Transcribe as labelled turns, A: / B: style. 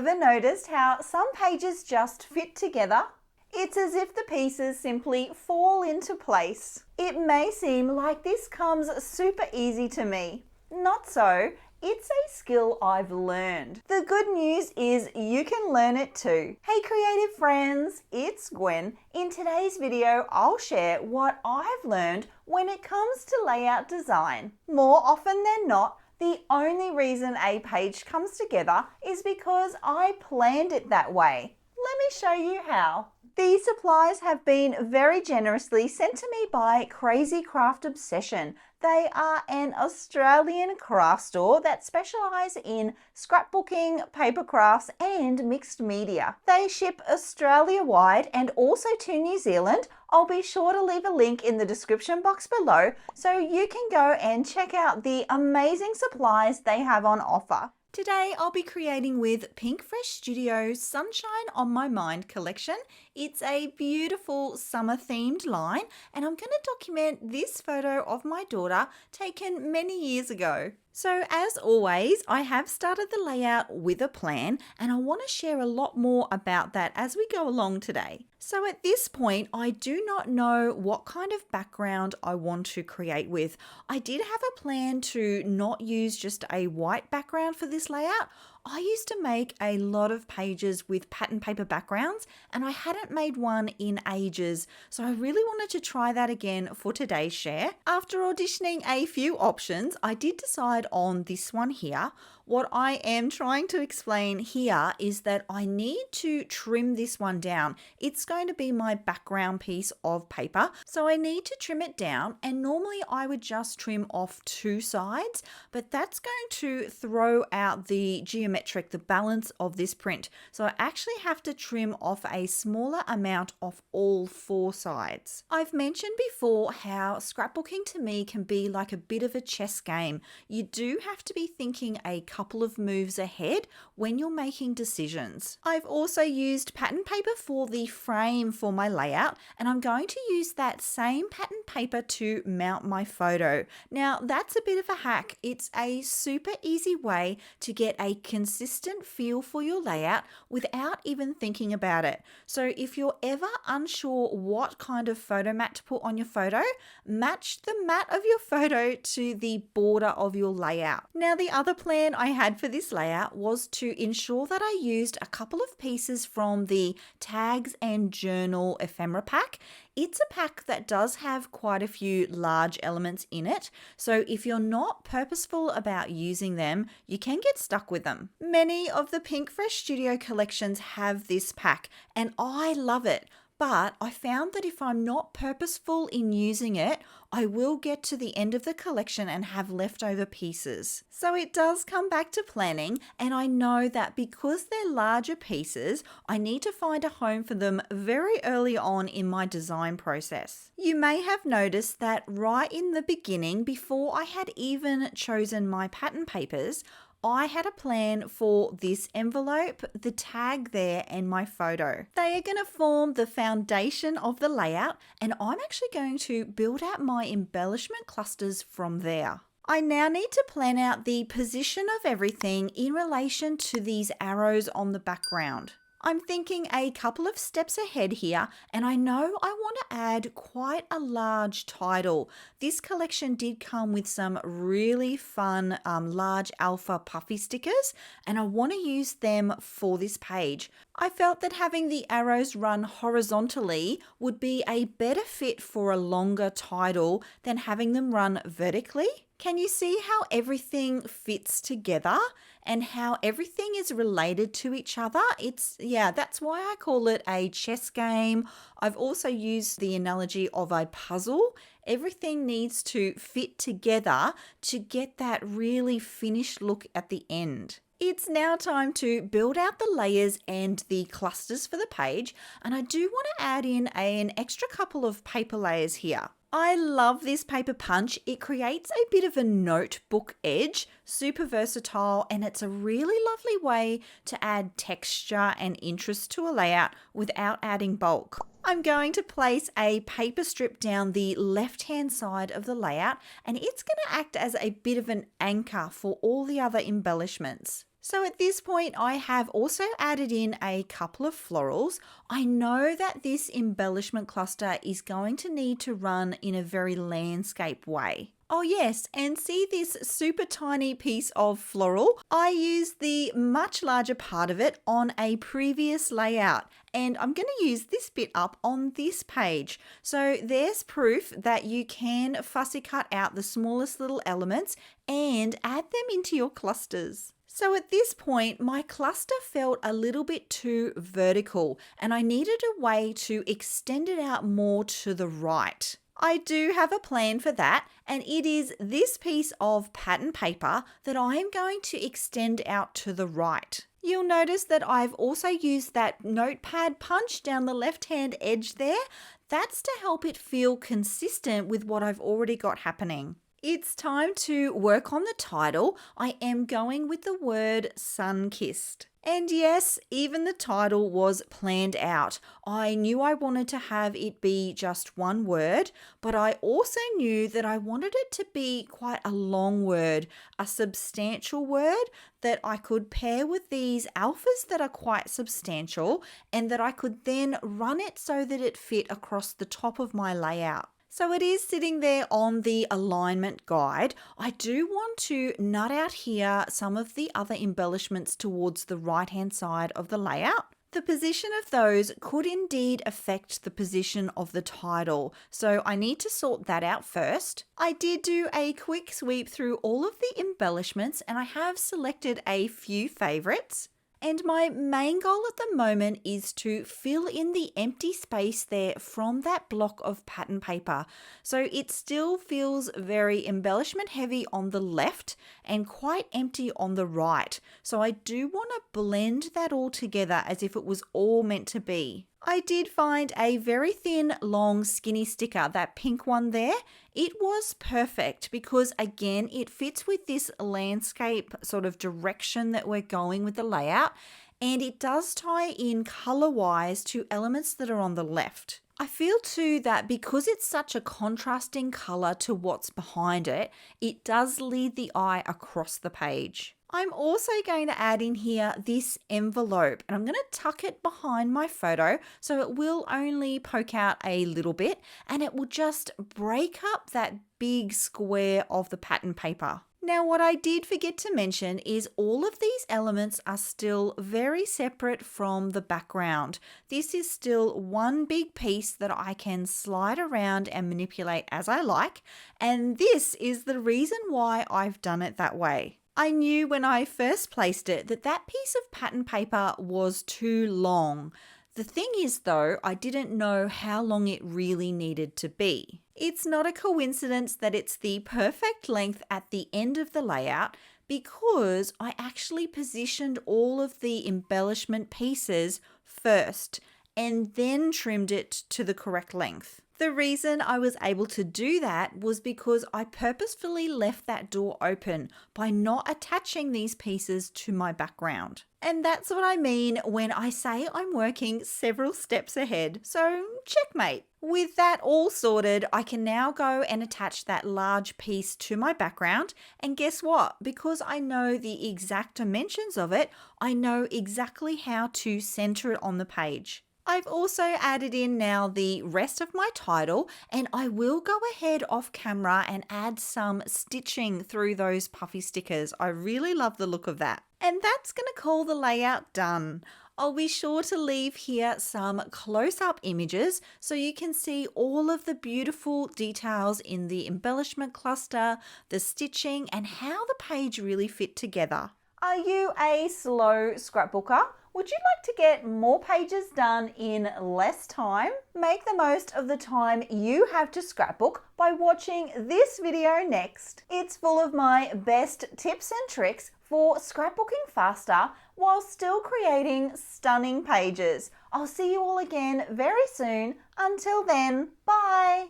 A: Ever noticed how some pages just fit together? It's as if the pieces simply fall into place. It may seem like this comes super easy to me. Not so. It's a skill I've learned. The good news is you can learn it too. Hey creative friends, it's Gwen. In today's video, I'll share what I've learned when it comes to layout design. More often than not, the only reason a page comes together is because I planned it that way. Let me show you how. These supplies have been very generously sent to me by Crazy Craft Obsession. They are an Australian craft store that specialise in scrapbooking, paper crafts and mixed media. They ship Australia-wide and also to New Zealand. I'll be sure to leave a link in the description box below so you can go and check out the amazing supplies they have on offer. Today I'll be creating with Pink Fresh Studios Sunshine on My Mind collection. It's a beautiful summer themed line and I'm going to document this photo of my daughter taken many years ago. So as always, I have started the layout with a plan and I want to share a lot more about that as we go along today. So at this point, I do not know what kind of background I want to create with. I did have a plan to not use just a white background for this layout. I used to make a lot of pages with pattern paper backgrounds and I hadn't made one in ages, so I really wanted to try that again for today's share. After auditioning a few options, I did decide on this one here. What I am trying to explain here is that I need to trim this one down. It's going to be my background piece of paper, so I need to trim it down, and normally I would just trim off two sides, but that's going to throw out the balance of this print. So I actually have to trim off a smaller amount of all four sides. I've mentioned before how scrapbooking to me can be like a bit of a chess game. You do have to be thinking a couple of moves ahead when you're making decisions. I've also used pattern paper for the frame for my layout, and I'm going to use that same pattern paper to mount my photo. Now that's a bit of a hack. It's a super easy way to get a consistent feel for your layout without even thinking about it. So if you're ever unsure what kind of photo mat to put on your photo, match the mat of your photo to the border of your layout. Now the other plan I had for this layout was to ensure that I used a couple of pieces from the Tags and Journal ephemera pack. It's a pack that does have quite a few large elements in it, so if you're not purposeful about using them, you can get stuck with them. Many of the Pink Fresh Studio collections have this pack, and I love it. But I found that if I'm not purposeful in using it, I will get to the end of the collection and have leftover pieces. So it does come back to planning, and I know that because they're larger pieces, I need to find a home for them very early on in my design process. You may have noticed that right in the beginning, before I had even chosen my pattern papers, I had a plan for this envelope, the tag there, and my photo. They are going to form the foundation of the layout, and I'm actually going to build out my embellishment clusters from there. I now need to plan out the position of everything in relation to these arrows on the background. I'm thinking a couple of steps ahead here, and I know I want to add quite a large title. This collection did come with some really fun large alpha puffy stickers, and I want to use them for this page. I felt that having the arrows run horizontally would be a better fit for a longer title than having them run vertically. Can you see how everything fits together and how everything is related to each other? That's why I call it a chess game. I've also used the analogy of a puzzle. Everything needs to fit together to get that really finished look at the end. It's now time to build out the layers and the clusters for the page, and I do want to add in an extra couple of paper layers here. I love this paper punch. It creates a bit of a notebook edge, super versatile, and it's a really lovely way to add texture and interest to a layout without adding bulk. I'm going to place a paper strip down the left-hand side of the layout, and it's going to act as a bit of an anchor for all the other embellishments. So at this point, I have also added in a couple of florals. I know that this embellishment cluster is going to need to run in a very landscape way. Oh yes, and see this super tiny piece of floral? I used the much larger part of it on a previous layout, and I'm going to use this bit up on this page. So there's proof that you can fussy cut out the smallest little elements and add them into your clusters. So at this point, my cluster felt a little bit too vertical and I needed a way to extend it out more to the right. I do have a plan for that, and it is this piece of pattern paper that I am going to extend out to the right. You'll notice that I've also used that notepad punch down the left-hand edge there. That's to help it feel consistent with what I've already got happening. It's time to work on the title. I am going with the word sun-kissed. And yes, even the title was planned out. I knew I wanted to have it be just one word, but I also knew that I wanted it to be quite a long word, a substantial word that I could pair with these alphas that are quite substantial and that I could then run it so that it fit across the top of my layout. So it is sitting there on the alignment guide. I do want to nut out here some of the other embellishments towards the right-hand side of the layout. The position of those could indeed affect the position of the title, so I need to sort that out first. I did do a quick sweep through all of the embellishments and I have selected a few favorites. And my main goal at the moment is to fill in the empty space there from that block of pattern paper. So it still feels very embellishment heavy on the left and quite empty on the right. So I do want to blend that all together as if it was all meant to be. I did find a very thin, long, skinny sticker, that pink one there. It was perfect because, again, it fits with this landscape sort of direction that we're going with the layout, and it does tie in color-wise to elements that are on the left. I feel too that because it's such a contrasting color to what's behind it, it does lead the eye across the page. I'm also going to add in here this envelope, and I'm going to tuck it behind my photo so it will only poke out a little bit and it will just break up that big square of the pattern paper. Now, what I did forget to mention is all of these elements are still very separate from the background. This is still one big piece that I can slide around and manipulate as I like, and this is the reason why I've done it that way. I knew when I first placed it that that piece of pattern paper was too long. The thing is though, I didn't know how long it really needed to be. It's not a coincidence that it's the perfect length at the end of the layout because I actually positioned all of the embellishment pieces first and then trimmed it to the correct length. The reason I was able to do that was because I purposefully left that door open by not attaching these pieces to my background. And that's what I mean when I say I'm working several steps ahead, so checkmate. With that all sorted, I can now go and attach that large piece to my background, and guess what? Because I know the exact dimensions of it, I know exactly how to center it on the page. I've also added in now the rest of my title, and I will go ahead off camera and add some stitching through those puffy stickers. I really love the look of that. And that's going to call the layout done. I'll be sure to leave here some close-up images so you can see all of the beautiful details in the embellishment cluster, the stitching, and how the page really fit together. Are you a slow scrapbooker? Would you like to get more pages done in less time? Make the most of the time you have to scrapbook by watching this video next. It's full of my best tips and tricks for scrapbooking faster while still creating stunning pages. I'll see you all again very soon. Until then, bye!